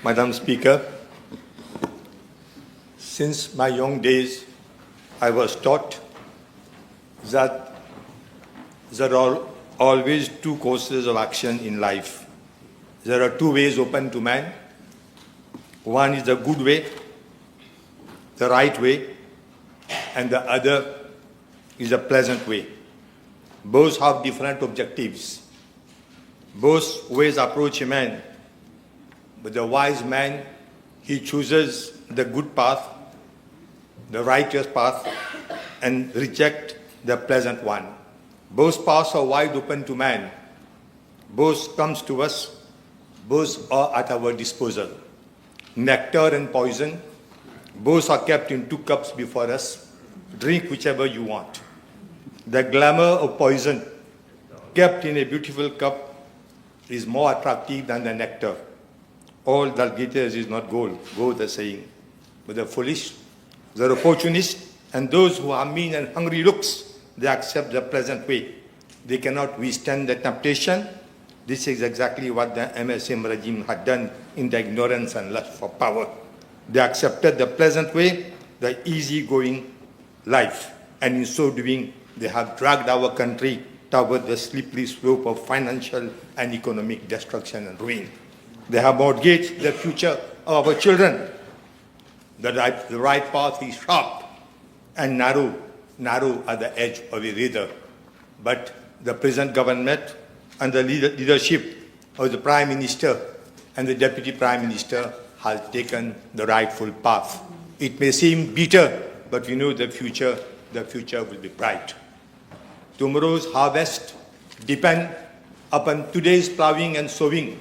Madam Speaker, since my young days, I was taught that there are always two courses of action in life. There are two ways open to man. One is the good way, the right way, and the other is a pleasant way. Both have different objectives. Both ways approach a man, but the wise man, he chooses the good path, the righteous path, and reject the pleasant one. Both paths are wide open to man. Both comes to us. Both are at our disposal. Nectar and poison, both are kept in 2 cups before us. Drink whichever you want. The glamour of poison, kept in a beautiful cup, is more attractive than the nectar. All that glitters is not gold, goes the saying. But the foolish, the opportunist, and those who have mean and hungry looks, they accept the pleasant way. They cannot withstand the temptation. This is exactly what the MSM regime had done in the ignorance and lust for power. They accepted the pleasant way, the easy-going life, and in so doing, they have dragged our country toward the slippery slope of financial and economic destruction and ruin. They have mortgaged the future of our children. The right path is sharp and narrow at the edge of a razor. But the present government and the leadership of the Prime Minister and the Deputy Prime Minister has taken the rightful path. It may seem bitter, but we know the future will be bright. Tomorrow's harvest depends upon today's plowing and sowing.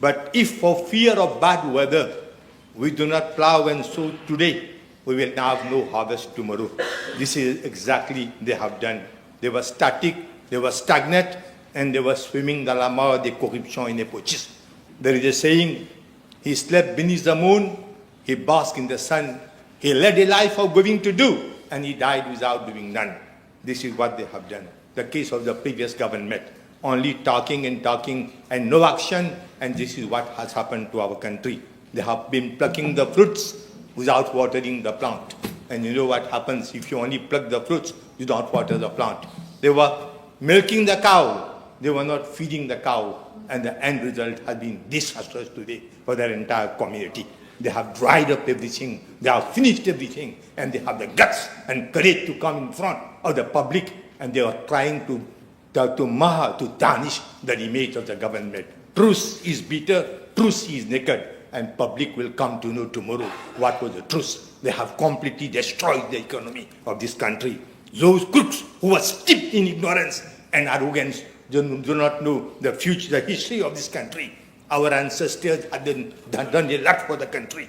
But if for fear of bad weather, we do not plow and sow today, we will have no harvest tomorrow. This is exactly they have done. They were static, they were stagnant, and they were swimming dans la mare de corruption et népotisme. There is a saying, he slept beneath the moon, he basked in the sun, he led a life of going to do, and he died without doing none. This is what they have done. The case of the previous government, only talking and no action, and this is what has happened to our country. They have been plucking the fruits without watering the plant. And you know what happens if you only pluck the fruits, you don't water the plant. They were milking the cow, they were not feeding the cow, and the end result has been disastrous today for their entire community. They have dried up everything, they have finished everything, and they have the guts and courage to come in front of the public, and they are trying to tarnish the image of the government. Truth is bitter, truth is naked, and public will come to know tomorrow what was the truth. They have completely destroyed the economy of this country. Those crooks who were steeped in ignorance and arrogance do not know the future, the history of this country. Our ancestors had done a lot for the country.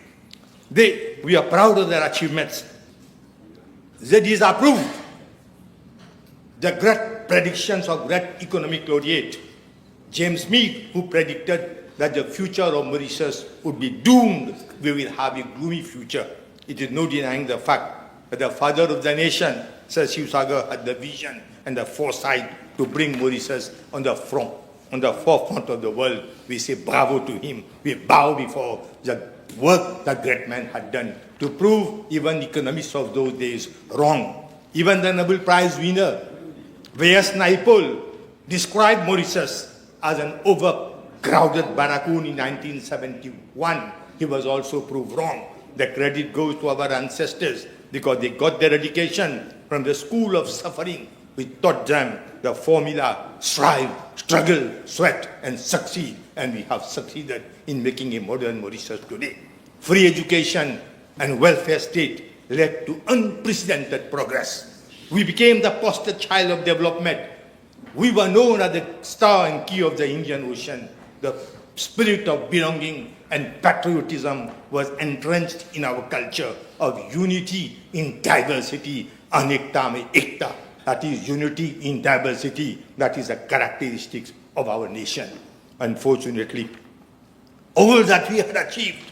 We are proud of their achievements. They disapproved the great predictions of great economic laureate James Meade, who predicted that the future of Mauritius would be doomed. We will have a gloomy future. It is no denying the fact that the father of the nation, Sir Shiv Sagar, had the vision and the foresight to bring Mauritius on the forefront of the world. We say bravo to him. We bow before the work that great man had done to prove even economists of those days wrong. Even the Nobel Prize winner, V.S. Naipaul, described Mauritius as an overcrowded barracoon in 1971. He was also proved wrong. The credit goes to our ancestors because they got their education from the school of suffering. We taught them the formula: strive, struggle, sweat, and succeed. And we have succeeded in making a modern Mauritius today. Free education and welfare state led to unprecedented progress. We became the poster child of development. We were known as the star and key of the Indian Ocean. The spirit of belonging and patriotism was entrenched in our culture of unity in diversity, anekta mein ekta. That is unity in diversity. That is a characteristic of our nation. Unfortunately, all that we had achieved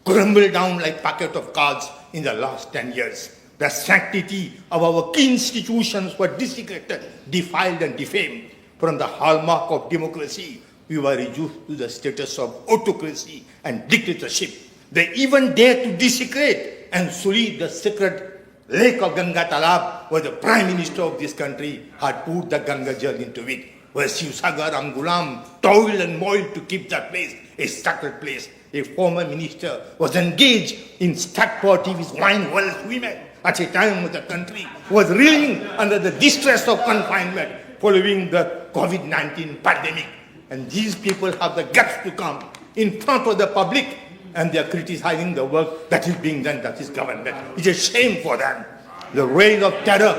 crumbled down like packet of cards in the last 10 years. The sanctity of our key institutions were desecrated, defiled, and defamed. From the hallmark of democracy, we were reduced to the status of autocracy and dictatorship. They even dared to desecrate and sully the sacred lake of Ganga Talab, where the Prime Minister of this country had poured the Ganga Jal into it, where Shivsagar and Gulam toiled and moiled to keep that place a sacred place. A former minister was engaged in stag party with wine-wells women at a time when the country was reeling under the distress of confinement following the COVID-19 pandemic. And these people have the guts to come in front of the public and they are criticizing the work that is being done by this government. It's a shame for them. The reign of terror,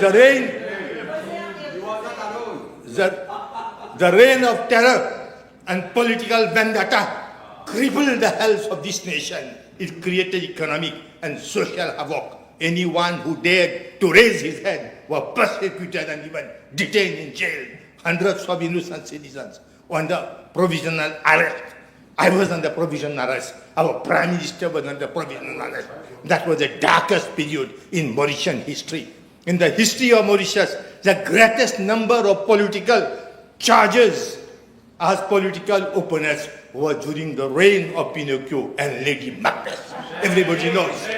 the reign of terror and political vendetta crippled the health of this nation. It created economic and social havoc. Anyone who dared to raise his head were persecuted and even detained in jail. Hundreds of innocent citizens were under provisional arrest. I was under provisional arrest. Our Prime Minister was under provisional arrest. That was the darkest period in Mauritian history. In the history of Mauritius, the greatest number of political charges as political opponents were during the reign of Pinocchio and Lady Macbeth. Everybody knows.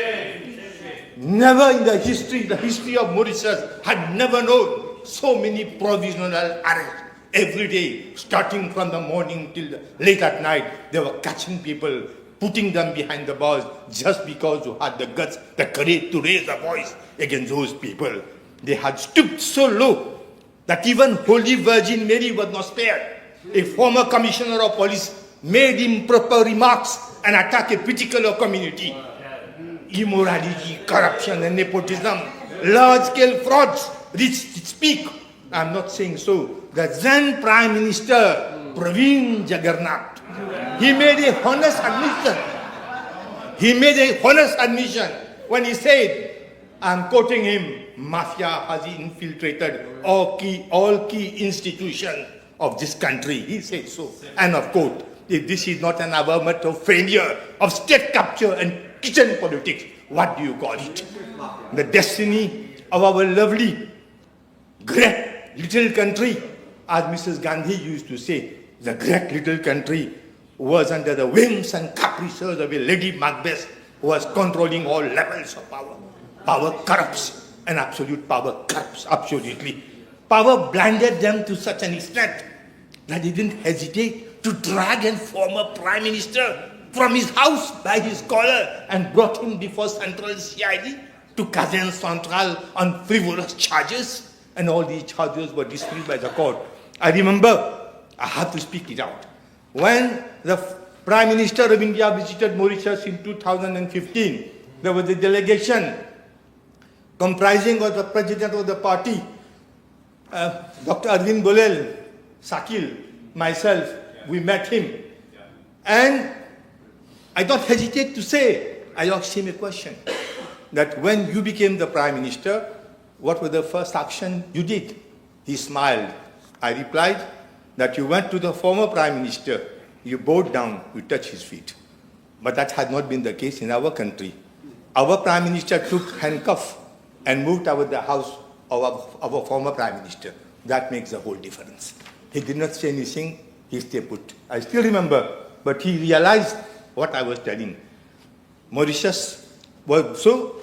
Never in the history of Mauritius had never known so many provisional arrests. Every day, starting from the morning till late at night, they were catching people, putting them behind the bars just because you had the guts, the courage to raise a voice against those people. They had stooped so low that even Holy Virgin Mary was not spared. A former commissioner of police made improper remarks and attacked a particular community. Immorality, corruption and nepotism, large-scale frauds reached its peak. I'm not saying so. The then Prime Minister, Praveen Jagannath, he made a honest admission. He made a honest admission when he said, I'm quoting him, mafia has infiltrated all key institutions of this country. He said so. And of course, if this is not an avowment of failure, of state capture and kitchen politics, what do you call it? The destiny of our lovely, great little country, as Mrs. Gandhi used to say, the great little country was under the whims and caprices of a Lady Macbeth who was controlling all levels of power. Power corrupts, and absolute power corrupts, absolutely. Power blinded them to such an extent that they didn't hesitate to drag a former Prime Minister from his house by his collar and brought him before Central CID to Kazan Central on frivolous charges. And all these charges were dismissed by the court. I remember, I have to speak it out. When the Prime Minister of India visited Mauritius in 2015, there was a delegation comprising of the President of the party, Dr. Arvind Bolel, Sakil, myself, we met him. And I don't hesitate to say, I asked him a question, that when you became the Prime Minister, what was the first action you did? He smiled. I replied that you went to the former Prime Minister, you bowed down, you touched his feet. But that had not been the case in our country. Our Prime Minister took handcuffs and moved out of the house of our former Prime Minister. That makes the whole difference. He did not say anything, he stayed put. I still remember, but he realized what I was telling. Mauritius was so,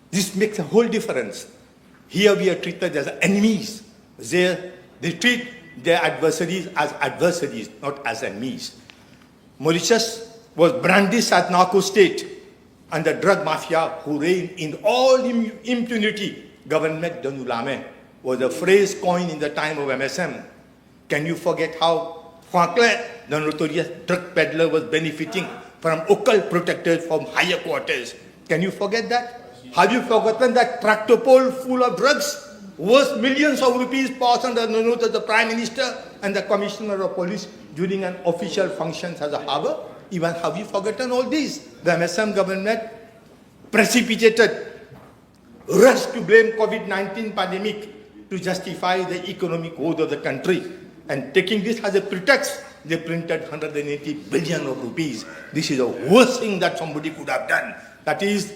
this makes a whole difference. Here we are treated as enemies. They treat their adversaries as adversaries, not as enemies. Mauritius was brandished as narco state and the drug mafia who reigned in all impunity. Government de nous la main was a phrase coined in the time of MSM. Can you forget how Franklin, the notorious drug peddler, was benefiting from occult protectors from higher quarters? Can you forget that? Have you forgotten that tractor pole full of drugs worth millions of rupees passed under the note of the Prime Minister and the Commissioner of Police during an official function as a harbour? Even have you forgotten all this? The MSM government precipitated, rushed to blame COVID-19 pandemic to justify the economic woes of the country. And taking this as a pretext, they printed 180 billion of rupees. This is the worst thing that somebody could have done. That is,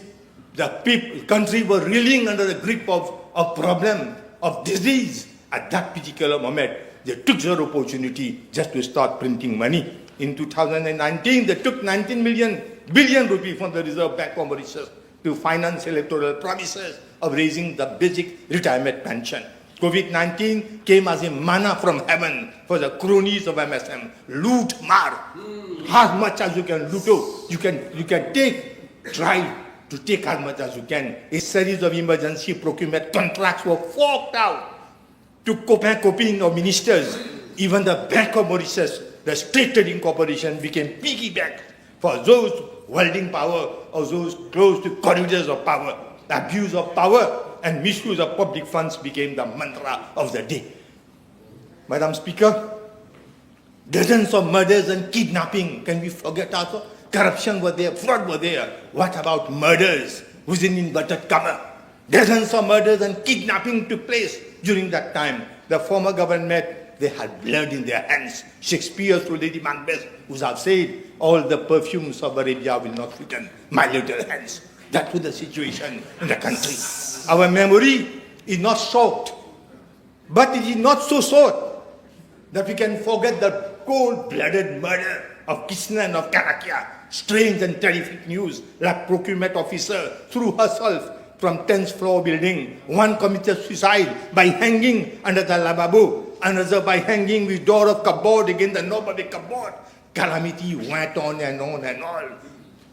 the country were reeling under the grip of problem, of disease at that particular moment. They took their opportunity just to start printing money. In 2019, they took 19 billion rupees from the Reserve Bank of Mauritius to finance electoral promises of raising the basic retirement pension. COVID-19 came as a manna from heaven for the cronies of MSM. Loot, mar. As much as you can loot, you can try to take as much as you can. A series of emergency procurement contracts were forked out to coping of ministers. Even the Bank of Mauritius, the State Trading Corporation, became piggy bank for those holding power or those close to corridors of power. The abuse of power and misuse of public funds became the mantra of the day. Madam Speaker, dozens of murders and kidnapping. Can we forget also? Corruption was there, fraud was there. What about murders within inverted comma? Dozens of murders and kidnapping took place during that time. The former government, they had blood in their hands. Shakespeare through Lady Macbeth, who have said, all the perfumes of Arabia will not sweeten my little hands. That was the situation in the country. Our memory is not short, but it is not so short that we can forget the cold-blooded murder of Krishna and of Karakia. Strange and terrific news, like procurement officer threw herself from 10th floor building. One committed suicide by hanging under the lavabo, another by hanging with door of cupboard against the knob of the cupboard. Calamity went on and on and on.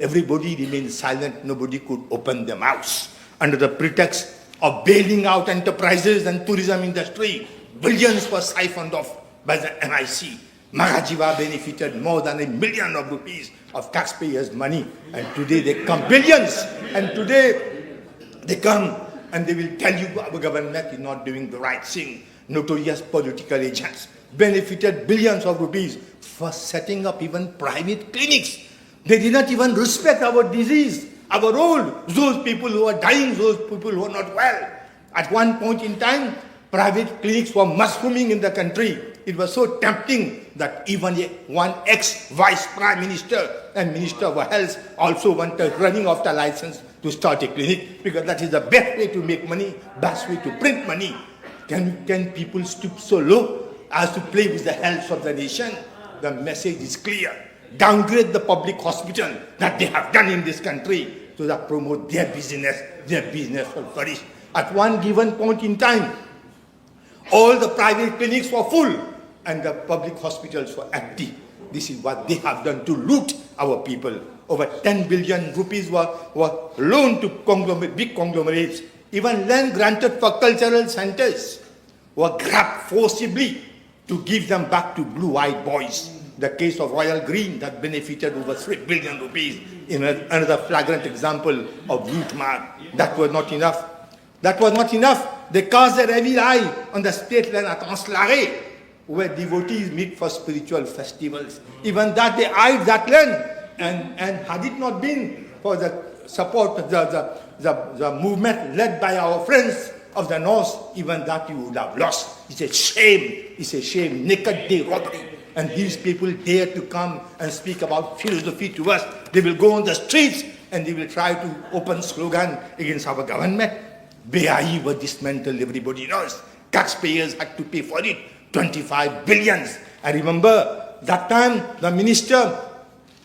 Everybody remained silent. Nobody could open their mouths. Under the pretext of bailing out enterprises and tourism industry, billions were siphoned off by the MIC. Magajiva benefited more than $1 million of rupees of taxpayers' money. And today they come billions. And today they come and they will tell you our government is not doing the right thing. Notorious political agents benefited billions of rupees for setting up even private clinics. They did not even respect our disease, our old, those people who are dying, those people who are not well. At one point in time, private clinics were mushrooming in the country. It was so tempting that even one ex-vice prime minister and minister of health also wanted running off the license to start a clinic, because that is the best way to make money, best way to print money. Can people stoop so low as to play with the health of the nation? The message is clear. Downgrade the public hospital that they have done in this country so that promote their business will flourish. At one given point in time, all the private clinics were full and the public hospitals were empty. This is what they have done to loot our people. Over 10 billion rupees were loaned to big conglomerates. Even land granted for cultural centers were grabbed forcibly to give them back to blue-eyed boys. The case of Royal Green that benefited over 3 billion rupees in another flagrant example of loot mar. That was not enough. That was not enough. They cast their evil eye on the state land at Anslare, where devotees meet for spiritual festivals. Even that they eyed that land, and had it not been for the support of the movement led by our friends of the North, even that you would have lost. It's a shame. It's a shame. Naked day robbery. And these people dare to come and speak about philosophy to us. They will go on the streets and they will try to open slogan against our government. BIE was dismantled, everybody knows. Taxpayers had to pay for it, 25 billions. I remember that time the minister,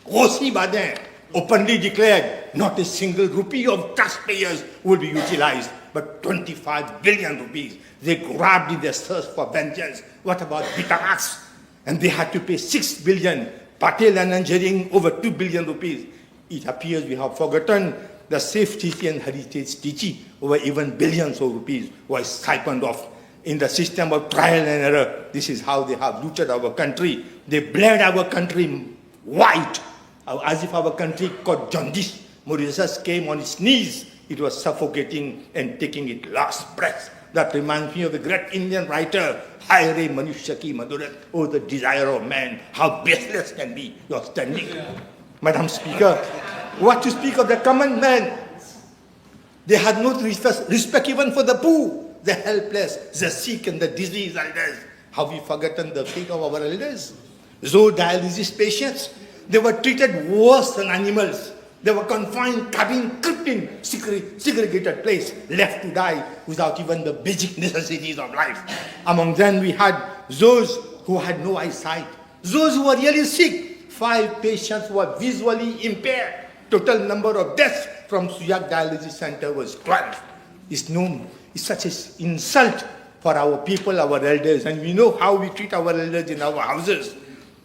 Rossi Badin, openly declared not a single rupee of taxpayers will be utilized, but 25 billion rupees. They grabbed in their search for vengeance. What about Bitamax? And they had to pay 6 billion. Patel and Engineering over 2 billion rupees. It appears we have forgotten the safety and heritage teaching over even billions of rupees was siphoned off. In the system of trial and error, this is how they have looted our country. They bled our country white, as if our country caught jaundice. Mauritius came on its knees. It was suffocating and taking its last breath. That reminds me of a great Indian writer, Haire Manushya Ki Madurat. Oh, the desire of man, how baseless can be your standing. Madam Speaker, what to speak of the common man? They had no respect even for the poor, the helpless, the sick and the diseased elders. Have we forgotten the fate of our elders? Those dialysis patients, they were treated worse than animals. They were confined, cabin, kept in segregated place, left to die without even the basic necessities of life. Among them we had those who had no eyesight, those who were really sick. 5 patients were visually impaired. Total number of deaths from Suyak Dialysis Center was 12. It's known, it's such an insult for our people, our elders, and we know how we treat our elders in our houses.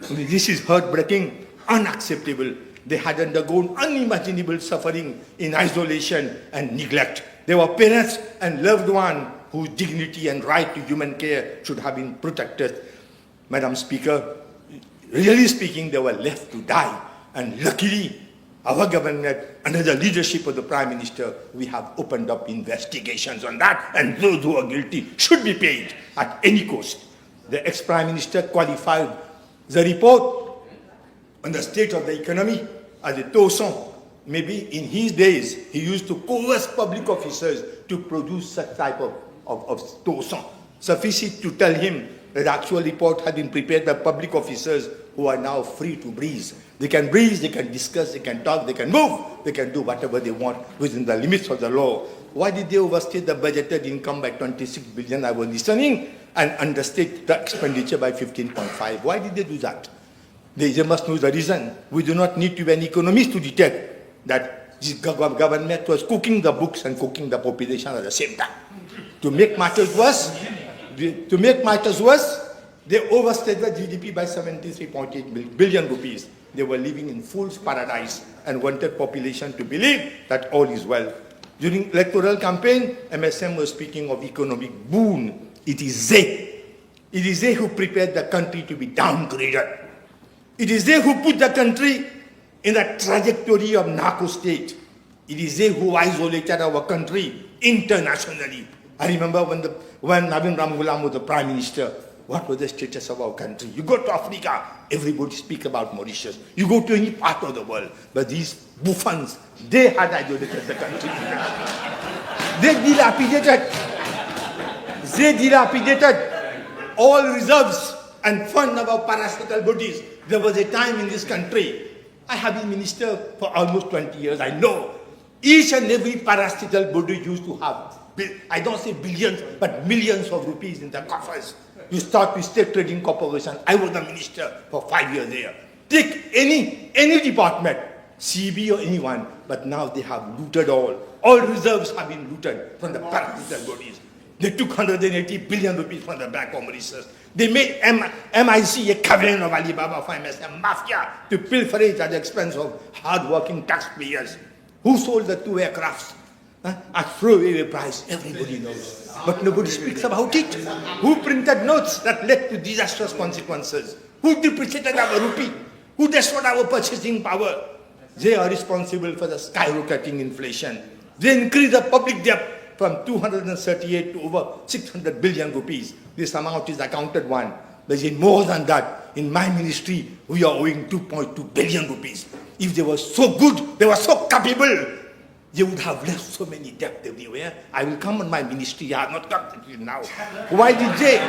This is heartbreaking, unacceptable. They had undergone unimaginable suffering in isolation and neglect. They were parents and loved ones whose dignity and right to human care should have been protected. Madam Speaker, really speaking, they were left to die. And luckily, our government, under the leadership of the Prime Minister, we have opened up investigations on that, and those who are guilty should be paid at any cost. The ex-Prime Minister qualified the report on the state of the economy as a torsion. Maybe in his days, he used to coerce public officers to produce such type of torsion. Suffice it to tell him that the actual report had been prepared by public officers who are now free to breathe. They can breathe, they can discuss, they can talk, they can move, they can do whatever they want within the limits of the law. Why did they overstate the budgeted income by 26 billion? I was listening, and understate the expenditure by 15.5. Why did they do that? They must know the reason. We do not need to be an economist to detect that this government was cooking the books and cooking the population at the same time. To make matters worse, they overstated the GDP by 73.8 billion rupees. They were living in fool's paradise and wanted population to believe that all is well. During electoral campaign, MSM was speaking of economic boon. It is they who prepared the country to be downgraded. It is they who put the country in the trajectory of narco state. It is they who isolated our country internationally. I remember when Navin Ramgoolam was the Prime Minister, what was the status of our country? You go to Africa, everybody speaks about Mauritius. You go to any part of the world, but these buffoons, they had isolated the country. They dilapidated all reserves and fund of our parastatal bodies. There was a time in this country, I have been minister for almost 20 years, I know, each and every parastatal body used to have, I don't say billions, but millions of rupees in the coffers. You start with State Trading Corporation. I was the minister for 5 years there. Take any department, CB or anyone, but now they have looted all. All reserves have been looted from the parastatal bodies. They took 180 billion rupees from the Bank of Mauritius. They made MIC a coven of Alibaba Finance, a mafia, to pilferage at the expense of hard-working taxpayers. Who sold the 2 aircrafts at throwaway price? Everybody knows. But nobody speaks about it. Who printed notes that led to disastrous consequences? Who depreciated our rupee? Who destroyed our purchasing power? They are responsible for the skyrocketing inflation. They increased the public debt from 238 to over 600 billion rupees. This amount is accounted one. But in more than that, in my ministry, we are owing 2.2 billion rupees. If they were so good, they were so capable, they would have left so many debt everywhere. I will come on my ministry. I have not come to you now. Why did they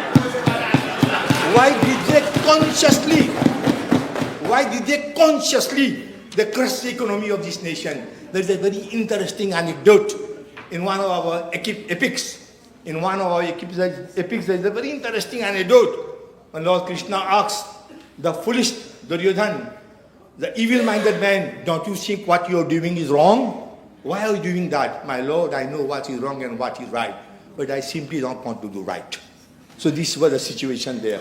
consciously they crush the economy of this nation? There's a very interesting anecdote in one of our epics. In one of our epics, there's a very interesting anecdote. When Lord Krishna asks the foolish Duryodhan, the evil-minded man, don't you think what you're doing is wrong? Why are you doing that? My Lord, I know what is wrong and what is right, but I simply don't want to do right. So this was the situation there.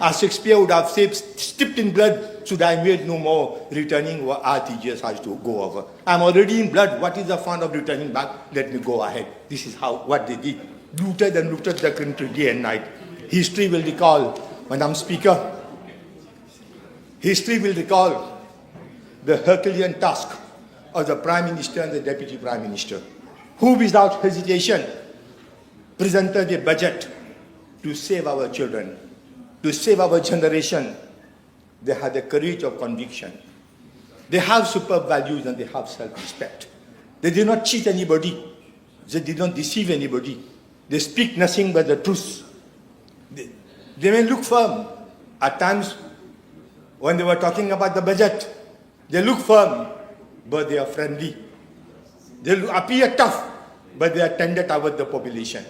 As Shakespeare would have said, steeped in blood, should I made no more, returning what RTGS has to go over. I'm already in blood. What is the fun of returning back? Let me go ahead. This is what they did. Looted and looted the country day and night. History will recall, Madam Speaker, history will recall the Herculean task of the Prime Minister and the Deputy Prime Minister, who without hesitation presented a budget to save our children, to save our generation. They had the courage of conviction. They have superb values and they have self-respect. They did not cheat anybody. They did not deceive anybody. They speak nothing but the truth. They may look firm. At times, when they were talking about the budget, they look firm. but they are friendly. They appear tough, but they are tender towards the population.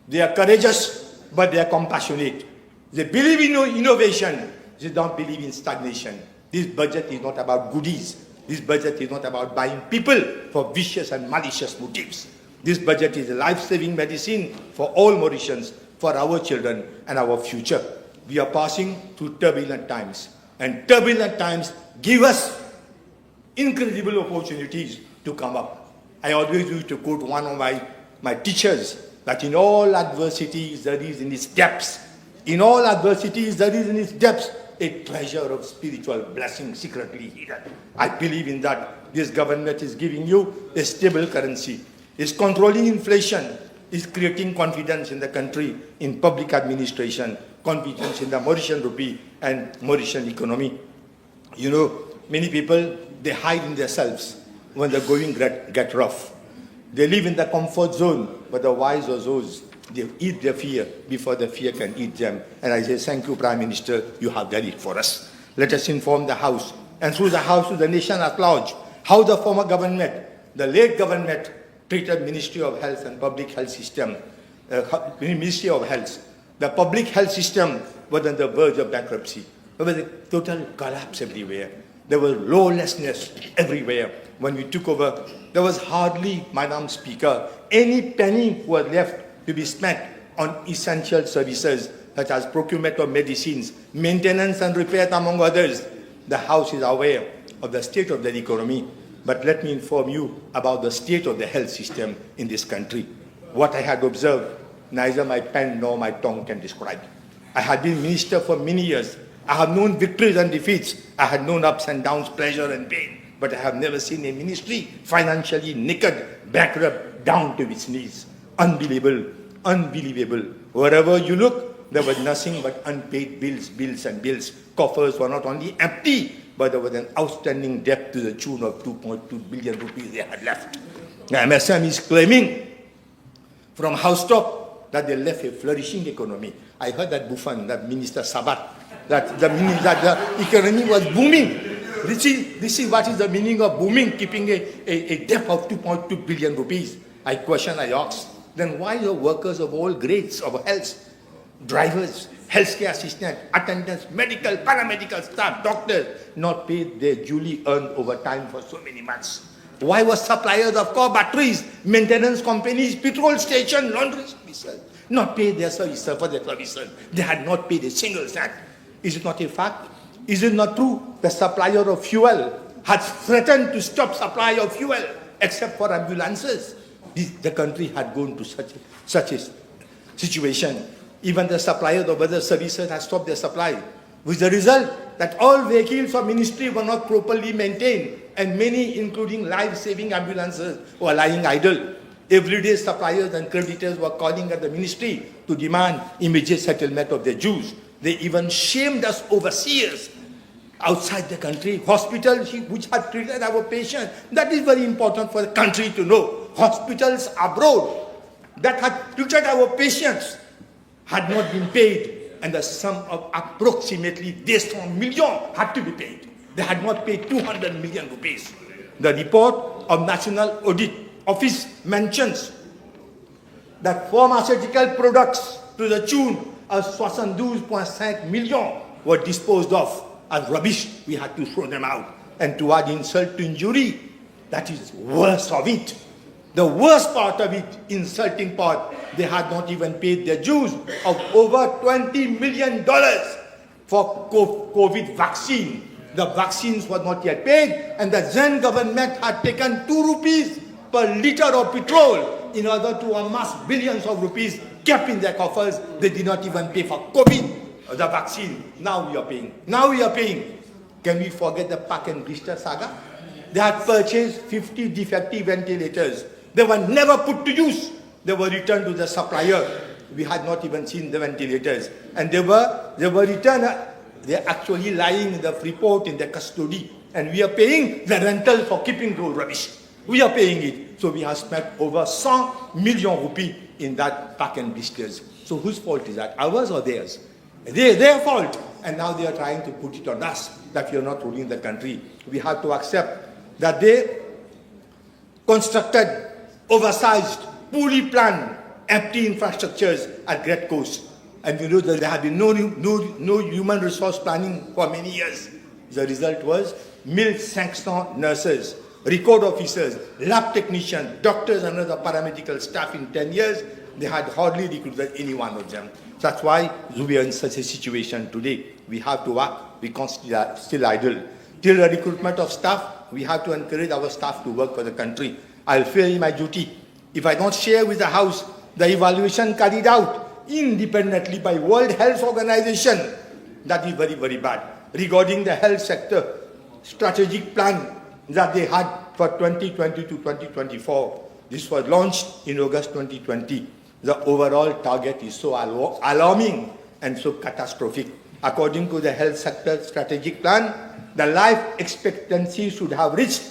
They are courageous, but they are compassionate. They believe in innovation. They don't believe in stagnation. This budget is not about goodies. This budget is not about buying people for vicious and malicious motives. This budget is a life-saving medicine for all Mauritians, for our children and our future. We are passing through turbulent times, and turbulent times give us incredible opportunities to come up. I always used to quote one of my teachers, that in all adversities there is in its depths. In all adversities there is in its depths a treasure of spiritual blessing secretly hidden. I believe in that. This government is giving you a stable currency, is controlling inflation, is creating confidence in the country, in public administration, confidence in the Mauritian rupee and Mauritian economy. You know, many people, they hide in themselves when the going get rough. They live in the comfort zone, but the wise are those, they eat their fear before the fear can eat them. And I say, thank you, Prime Minister, you have done it for us. Let us inform the House, and through the House to the nation at large, how the former government, the late government, treated Ministry of Health and Public Health System, Ministry of Health. The public health system was on the verge of bankruptcy. There was a total collapse everywhere. There was lawlessness everywhere. When we took over, there was hardly, Madam Speaker, any penny was left to be spent on essential services such as procurement of medicines, maintenance and repair, among others. The House is aware of the state of the economy, but let me inform you about the state of the health system in this country. What I had observed, neither my pen nor my tongue can describe. I had been minister for many years. I have known victories and defeats. I had known ups and downs, pleasure and pain. But I have never seen a ministry financially naked, bankrupt, down to its knees. Unbelievable, unbelievable. Wherever you look, there was nothing but unpaid bills, bills and bills. Coffers were not only empty, but there was an outstanding debt to the tune of 2.2 billion rupees they had left. The MSM is claiming from housetop that they left a flourishing economy. I heard that Buffon, that Minister Sabat, that the economy was booming. This is what is the meaning of booming, keeping a debt of 2.2 billion rupees. I ask, then why the workers of all grades of health, drivers, healthcare assistants, attendants, medical, paramedical staff, doctors, not paid their duly earned overtime for so many months? Why were suppliers of car batteries, maintenance companies, petrol stations, laundry services not paid their services for their services? They had not paid a single cent. Is it not a fact? Is it not true? The supplier of fuel had threatened to stop supply of fuel except for ambulances. The country had gone to such a situation. Even the suppliers of other services had stopped their supply, with the result that all vehicles of ministry were not properly maintained, and many, including life-saving ambulances, were lying idle. Everyday suppliers and creditors were calling at the ministry to demand immediate settlement of their dues. They even shamed us overseas, outside the country. Hospitals which had treated our patients, that is very important for the country to know. Hospitals abroad that had treated our patients had not been paid, and the sum of approximately 200 million had to be paid. They had not paid 200 million rupees. The report of National Audit Office mentions that pharmaceutical products to the tune of 72.5 million were disposed of as rubbish. We had to throw them out. And to add insult to injury, that is worst of it. The worst part of it, insulting part, they had not even paid their dues of over $20 million for COVID vaccine. The vaccines were not yet paid, and the then government had taken 2 rupees per liter of petrol in order to amass billions of rupees kept in their coffers. They did not even pay for COVID, the vaccine. Now we are paying. Now we are paying. Can we forget the Park and Blister saga? They had purchased 50 defective ventilators. They were never put to use. They were returned to the supplier. We had not even seen the ventilators. And they were returned. They're actually lying in the Freeport in their custody. And we are paying the rental for keeping those rubbish. We are paying it. So we have spent over 100 million rupees in that Park and Blisters. So whose fault is that? Ours or theirs? Their fault. And now they are trying to put it on us that we are not ruling the country. We have to accept that they constructed oversized, poorly planned, empty infrastructures at great cost. And you know that there had been no human resource planning for many years. The result was 1,500 nurses, record officers, lab technicians, doctors and other paramedical staff in 10 years. They had hardly recruited any one of them. That's why we are in such a situation today. We have to work. We can't still idle. Till the recruitment of staff, we have to encourage our staff to work for the country. I'll feel my duty. If I don't share with the House the evaluation carried out independently by World Health Organization, that is very, very bad. Regarding the health sector strategic plan that they had for 2020 to 2024, this was launched in August 2020. The overall target is so alarming and so catastrophic. According to the health sector strategic plan, the life expectancy should have reached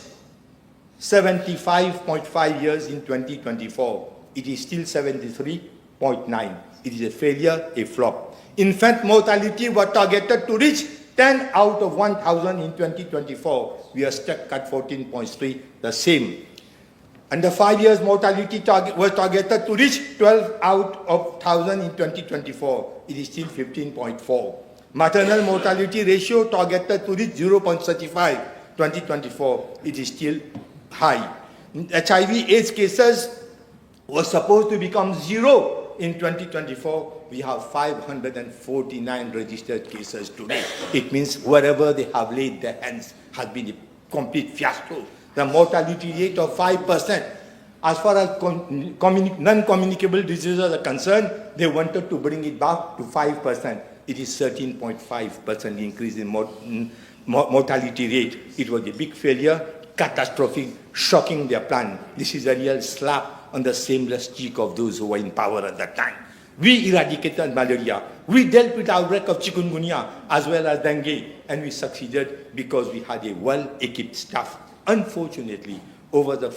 75.5 years in 2024. It is still 73.9. It is a failure, a flop. Infant mortality was targeted to reach 10 out of 1,000 in 2024. We are stuck at 14.3, the same. Under 5 years, mortality was targeted to reach 12 out of 1,000 in 2024. It is still 15.4. Maternal mortality ratio targeted to reach 0.35, 2024. It is still high. HIV/AIDS cases was supposed to become zero in 2024. We have 549 registered cases today. It means wherever they have laid their hands has been a complete fiasco. The mortality rate of 5%. As far as non-communicable diseases are concerned, they wanted to bring it back to 5%. It is 13.5% increase in mortality rate. It was a big failure, catastrophic, shocking their plan. This is a real slap on the shameless cheek of those who were in power at that time. We eradicated malaria. We dealt with outbreak of chikungunya as well as dengue, and we succeeded because we had a well-equipped staff. Unfortunately, over the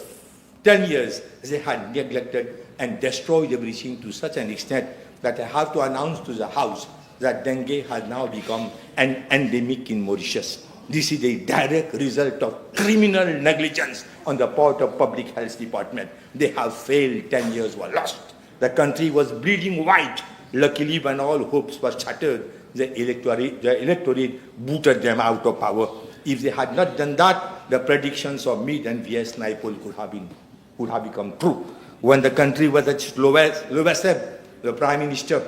10 years, they had neglected and destroyed everything to such an extent that I have to announce to the House that dengue has now become an endemic in Mauritius. This is a direct result of criminal negligence on the part of Public Health Department. They have failed, 10 years were lost. The country was bleeding white. Luckily, when all hopes were shattered, the electorate booted them out of power. If they had not done that, the predictions of Meade and V.S. Naipaul could have become true. When the country was at its lowest ebb, the Prime Minister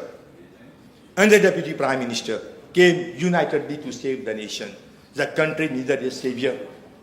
and the Deputy Prime Minister came unitedly to save the nation. The country needed a savior.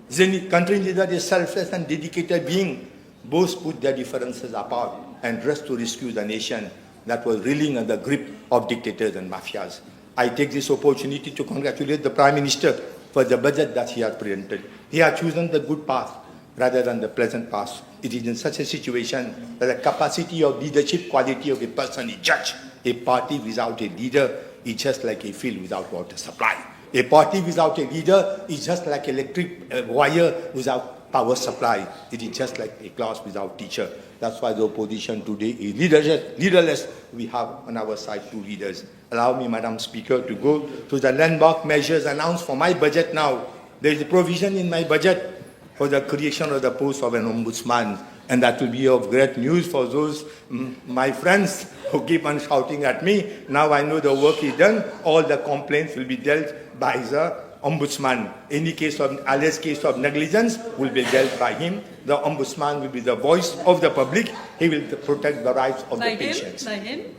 The country needed a selfless and dedicated being. Both put their differences apart and rushed to rescue the nation that was reeling under the grip of dictators and mafias. I take this opportunity to congratulate the Prime Minister for the budget that he has presented. He has chosen the good path rather than the pleasant path. It is in such a situation that the capacity of leadership quality of a person is judged. A party without a leader is just like a field without water supply. A party without a leader is just like electric wire without power supply. It is just like a class without teacher. That's why the opposition today is leaderless. We have on our side two leaders. Allow me, Madam Speaker, to go to the landmark measures announced for my budget now. There is a provision in my budget for the creation of the post of an ombudsman, and that will be of great news for those my friends who keep on shouting at me. Now I know the work is done. All the complaints will be dealt by the ombudsman. Any case of alleged case of negligence will be dealt by him. The ombudsman will be the voice of the public. He will protect the rights of the patients. By him?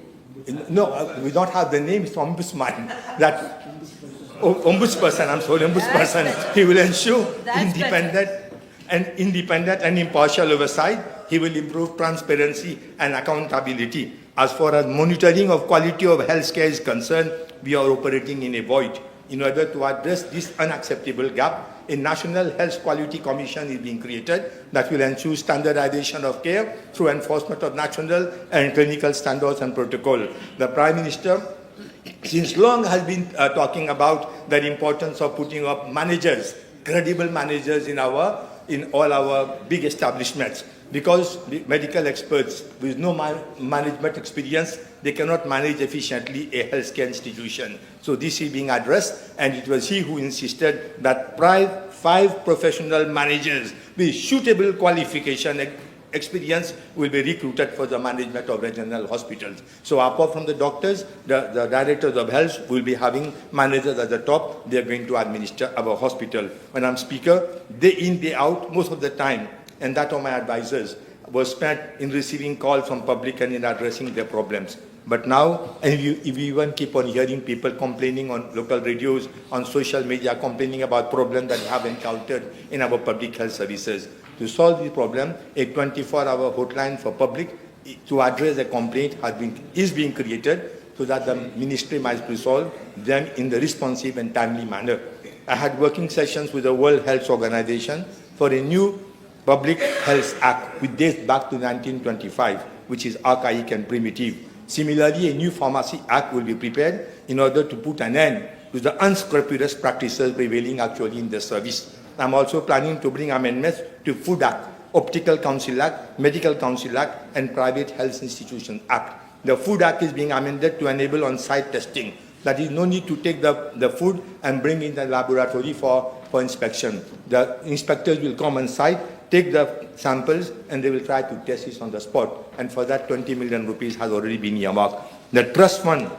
No, we don't have the name. It's ombudsman. That ombudsperson. I'm sorry, ombudsperson. He will ensure independent and impartial oversight. He will improve transparency and accountability. As far as monitoring of quality of healthcare is concerned, we are operating in a void. In order to address this unacceptable gap, a National Health Quality Commission is being created that will ensure standardization of care through enforcement of national and clinical standards and protocol. The Prime Minister, since long, has been talking about the importance of putting up managers, credible managers in all our big establishments. Because the medical experts with no management experience, they cannot manage efficiently a healthcare institution. So this is being addressed, and it was he who insisted that 5 5 professional managers with suitable qualification experience will be recruited for the management of regional hospitals. So apart from the doctors, the directors of health will be having managers at the top. They are going to administer our hospital. When I'm speaker, day in, day out, most of the time, and that of my advisors, was spent in receiving calls from public and in addressing their problems. But now, and if you even keep on hearing people complaining on local radios, on social media, complaining about problems that they have encountered in our public health services. To solve the problem, a 24-hour hotline for public to address a complaint is being created so that the ministry might resolve them in the responsive and timely manner. I had working sessions with the World Health Organization for a new Public Health Act, which dates back to 1925, which is archaic and primitive. Similarly, a new Pharmacy Act will be prepared in order to put an end to the unscrupulous practices prevailing actually in the service. I'm also planning to bring amendments to Food Act, Optical Council Act, Medical Council Act, and Private Health Institutions Act. The Food Act is being amended to enable on-site testing. That is, no need to take the food and bring in the laboratory for inspection. The inspectors will come on site, take the samples, and they will try to test it on the spot. And for that, 20 million rupees has already been earmarked. The trust fund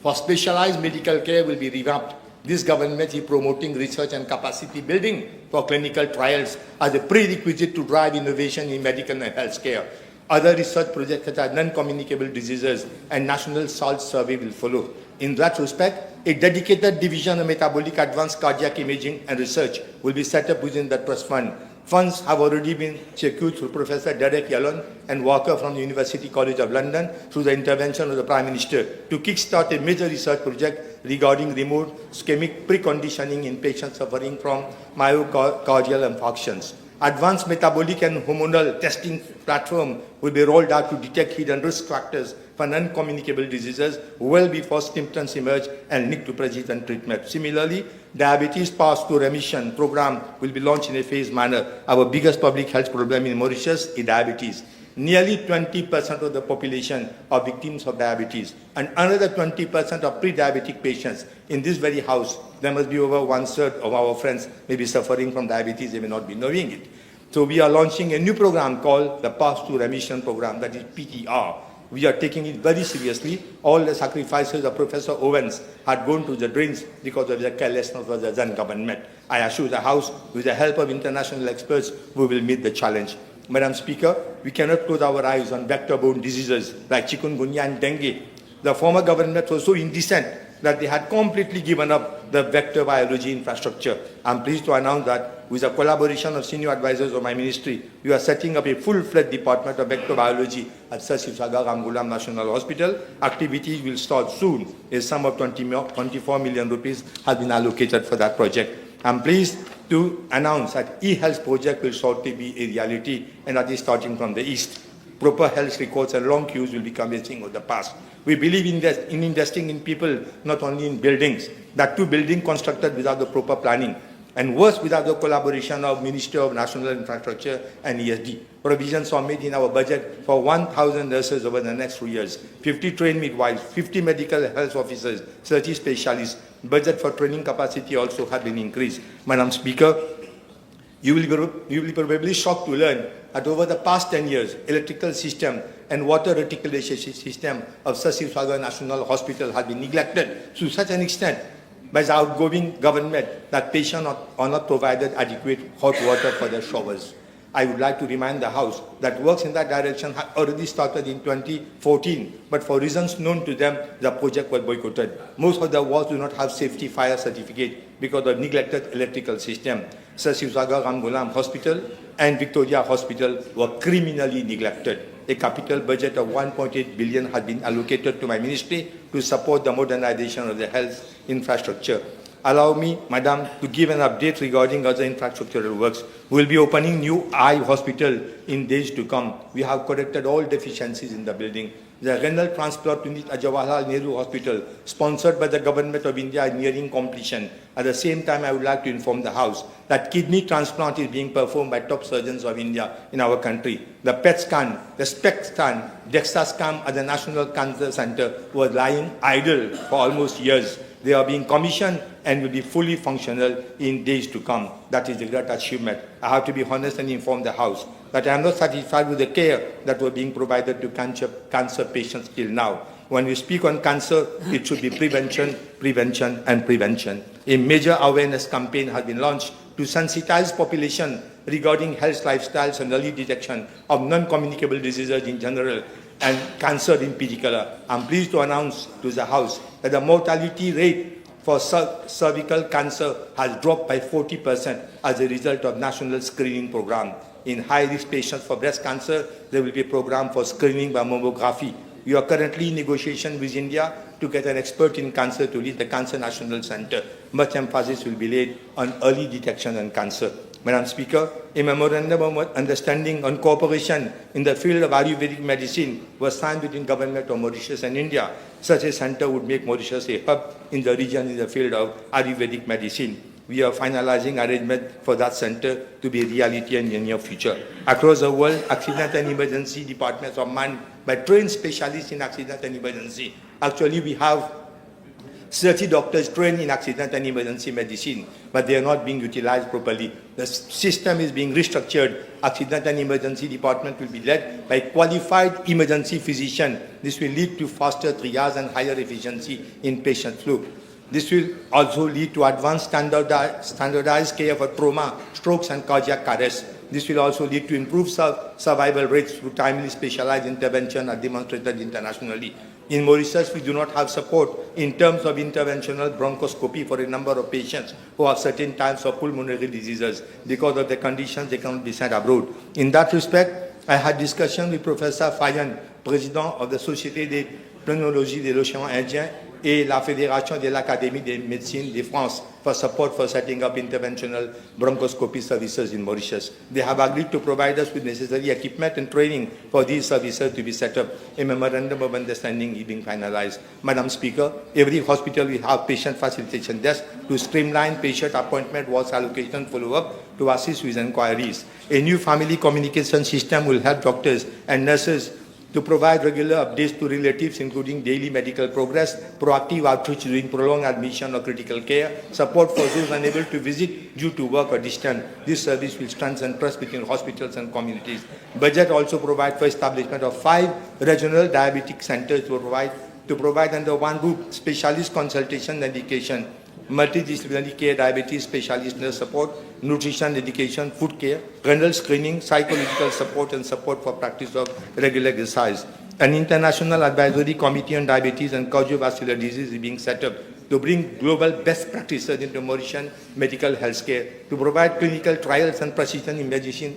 for specialized medical care will be revamped. This government is promoting research and capacity building for clinical trials as a prerequisite to drive innovation in medical and health care. Other research projects such as non-communicable diseases and national SALT survey will follow. In that respect, a dedicated division of metabolic advanced cardiac imaging and research will be set up within the trust fund. Funds have already been secured through Professor Derek Yalon and Walker from the University College of London through the intervention of the Prime Minister to kickstart a major research project regarding remote ischemic preconditioning in patients suffering from myocardial infarctions. Advanced metabolic and hormonal testing platform will be rolled out to detect hidden risk factors for non-communicable diseases well before symptoms emerge and lead to precision treatment. Similarly, diabetes path to remission program will be launched in a phased manner. Our biggest public health problem in Mauritius is diabetes. Nearly 20% of the population are victims of diabetes, and another 20% of pre-diabetic patients. In this very house, there must be over 1/3 of our friends may be suffering from diabetes, they may not be knowing it. So we are launching a new program called the Path to Remission Program, that is PTR. We are taking it very seriously. All the sacrifices of Professor Owens had gone to the drains because of the carelessness of the then government. I assure the House, with the help of international experts, we will meet the challenge. Madam Speaker, we cannot close our eyes on vector-borne diseases like chikungunya and dengue. The former government was so indecent that they had completely given up the vector biology infrastructure. I'm pleased to announce that with the collaboration of senior advisors of my ministry, we are setting up a full-fledged department of vector biology at Sir Sivsagar Ramgoolam National Hospital. Activities will start soon. A sum of 24 million rupees has been allocated for that project. I'm pleased to announce that e-health project will shortly be a reality, and that is starting from the east. Proper health records and long queues will become a thing of the past. We believe in investing in people, not only in buildings. That too, building constructed without the proper planning, and worse, without the collaboration of Ministry of National Infrastructure and ESD. Provisions are made in our budget for 1,000 nurses over the next 3 years, 50 trained midwives, 50 medical health officers, 30 specialists. Budget for training capacity also has been increased. Madam Speaker, you will be probably shocked to learn that over the past 10 years, electrical system and water reticulation system of Sir Sivsagar National Hospital has been neglected to such an extent by the outgoing government that patients are not provided adequate hot water for their showers. I would like to remind the House that works in that direction had already started in 2014, but for reasons known to them, the project was boycotted. Most of the wards do not have safety fire certificate because of neglected electrical system. Sir Sivsagar Ramgoolam Hospital and Victoria Hospital were criminally neglected. A capital budget of 1.8 billion has been allocated to my ministry to support the modernization of the health infrastructure. Allow me, Madam, to give an update regarding other infrastructural works. We will be opening new eye hospital in days to come. We have corrected all deficiencies in the building. The renal transplant unit at Jawaharlal Nehru Hospital, sponsored by the Government of India, is nearing completion. At the same time, I would like to inform the House that kidney transplant is being performed by top surgeons of India in our country. The PET scan, the SPECT scan, DEXA scan at the National Cancer Center was lying idle for almost years. They are being commissioned and will be fully functional in days to come. That is a great achievement. I have to be honest and inform the House that I am not satisfied with the care that was being provided to cancer patients till now. When we speak on cancer, it should be prevention, prevention, and prevention. A major awareness campaign has been launched to sensitize population regarding health lifestyles and early detection of non-communicable diseases in general and cancer in particular. I'm pleased to announce to the House that the mortality rate for cervical cancer has dropped by 40% as a result of national screening program. In high-risk patients for breast cancer, there will be a program for screening by mammography. We are currently in negotiation with India to get an expert in cancer to lead the Cancer National Center. Much emphasis will be laid on early detection and cancer. Madam Speaker, a memorandum of understanding on cooperation in the field of Ayurvedic medicine was signed between Government of Mauritius and India. Such a center would make Mauritius a hub in the region in the field of Ayurvedic medicine. We are finalizing arrangement for that center to be a reality in the near future. Across the world, accident and emergency departments are manned by trained specialists in accident and emergency. Actually, we have 30 doctors trained in accident and emergency medicine, but they are not being utilized properly. The system is being restructured. Accident and emergency department will be led by qualified emergency physician. This will lead to faster triage and higher efficiency in patient flow. This will also lead to advanced standardized care for trauma, strokes, and cardiac arrest. This will also lead to improved survival rates through timely specialized intervention as demonstrated internationally. In Mauritius, we do not have support in terms of interventional bronchoscopy for a number of patients who have certain types of pulmonary diseases. Because of the conditions, they cannot be sent abroad. In that respect, I had discussion with Professor Fayan, President of the Société de Pneumologie de l'Océan Indien, et la Fédération de l'Académie de Médecine de France for support for setting up interventional bronchoscopy services in Mauritius. They have agreed to provide us with necessary equipment and training for these services to be set up. A memorandum of understanding is being finalized. Madam Speaker, every hospital will have patient facilitation desk to streamline patient appointment, was allocation, follow-up to assist with inquiries. A new family communication system will help doctors and nurses to provide regular updates to relatives, including daily medical progress, proactive outreach during prolonged admission or critical care, support for those unable to visit due to work or distance. This service will strengthen trust between hospitals and communities. Budget also provides for establishment of 5 regional diabetic centers to provide under one roof specialist consultation and education, multidisciplinary care, diabetes specialist nurse support, nutrition, education, food care, renal screening, psychological support, and support for practice of regular exercise. An international advisory committee on diabetes and cardiovascular disease is being set up to bring global best practices into Mauritian medical health care, to provide clinical trials and precision in medicine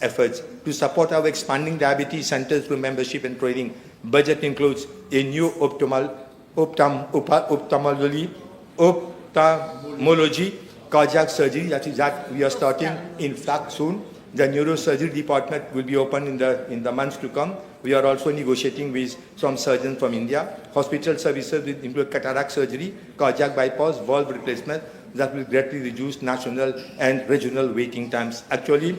efforts, to support our expanding diabetes centers through membership and training. Budget includes a new ophthalmology, cardiac surgery, that we are starting in fact soon. The neurosurgery department will be open in the months to come. We are also negotiating with some surgeons from India. Hospital services will include cataract surgery, cardiac bypass, valve replacement that will greatly reduce national and regional waiting times. Actually,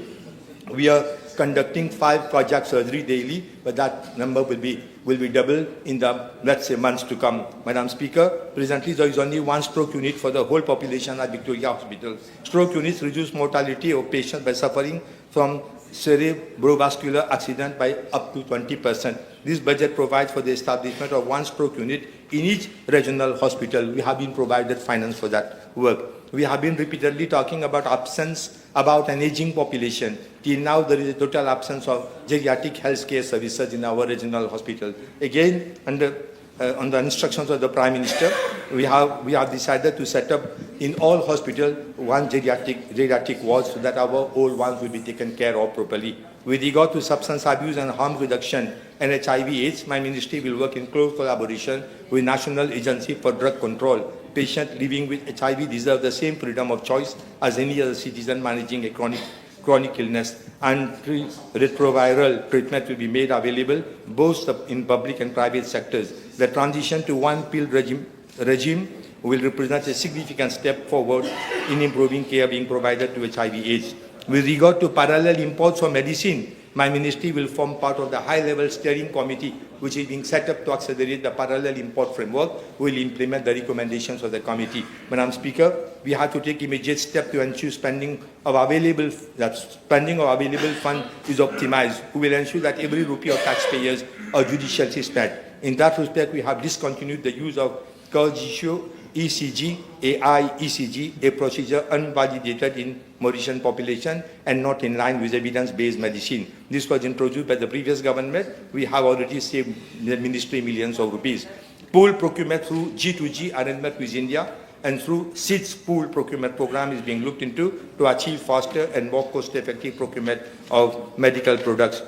we are conducting 5 cardiac surgery daily, but that number will be doubled in the, let's say, months to come. Madam Speaker, presently there is only 1 stroke unit for the whole population at Victoria Hospital. Stroke units reduce mortality of patients by suffering from cerebrovascular accident by up to 20%. This budget provides for the establishment of 1 stroke unit in each regional hospital. We have been provided finance for that work. We have been repeatedly talking about an aging population. Till now, there is a total absence of geriatric healthcare services in our regional hospital. Again, on the instructions of the Prime Minister, we have decided to set up in all hospitals 1 geriatric ward so that our old ones will be taken care of properly. With regard to substance abuse and harm reduction and HIV/AIDS, my ministry will work in close collaboration with National Agency for Drug Control. Patients living with HIV deserve the same freedom of choice as any other citizen managing a chronic illness. Antiretroviral treatment will be made available both in public and private sectors. The transition to 1 pill regime will represent a significant step forward in improving care being provided to HIV/AIDS. With regard to parallel imports for medicine, my ministry will form part of the high-level steering committee which is being set up to accelerate the parallel import framework, will implement the recommendations of the committee. Madam Speaker, we have to take immediate steps to ensure spending of available fund is optimized. We will ensure that every rupee of taxpayers are judiciously spent. In that respect, we have discontinued the use of Kajisho ECG, AI-ECG, a procedure unvalidated in Mauritian population and not in line with evidence-based medicine. This was introduced by the previous government. We have already saved the ministry millions of rupees. Pool procurement through G2G arrangement with India and through SIDS pool procurement program is being looked into to achieve faster and more cost-effective procurement of medical products.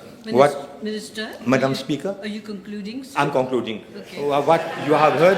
Minister, Madam Speaker? Are you concluding, sir? I'm concluding. Okay. What you have heard,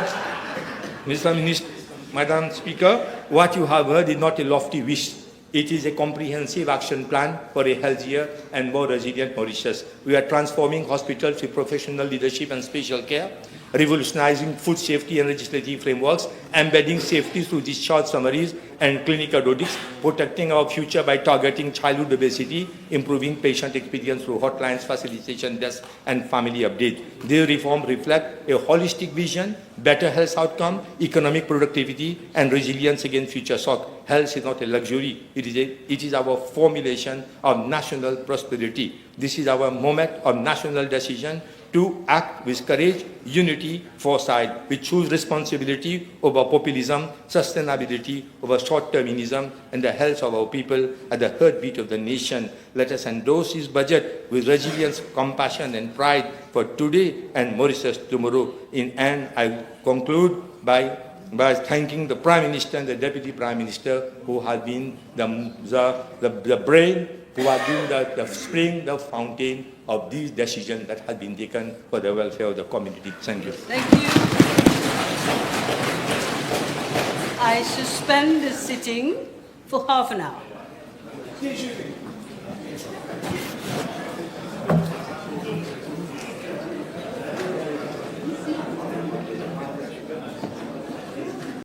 Madam Speaker, what you have heard is not a lofty wish. It is a comprehensive action plan for a healthier and more resilient Mauritius. We are transforming hospitals with professional leadership and special care, revolutionizing food safety and legislative frameworks, embedding safety through discharge summaries and clinical audits, protecting our future by targeting childhood obesity, improving patient experience through hotlines, facilitation desks, and family update. These reforms reflect a holistic vision, better health outcome, economic productivity, and resilience against future shock. Health is not a luxury. It is our formulation of national prosperity. This is our moment of national decision to act with courage, unity, foresight. We choose responsibility over populism, sustainability over short-termism, and the health of our people at the heartbeat of the nation. Let us endorse this budget with resilience, compassion, and pride for today and Mauritius tomorrow. In end, I conclude by thanking the Prime Minister and the Deputy Prime Minister who have been the brain, who have been the spring, the fountain of these decisions that have been taken for the welfare of the community. Thank you. Thank you. I suspend the sitting for half an hour.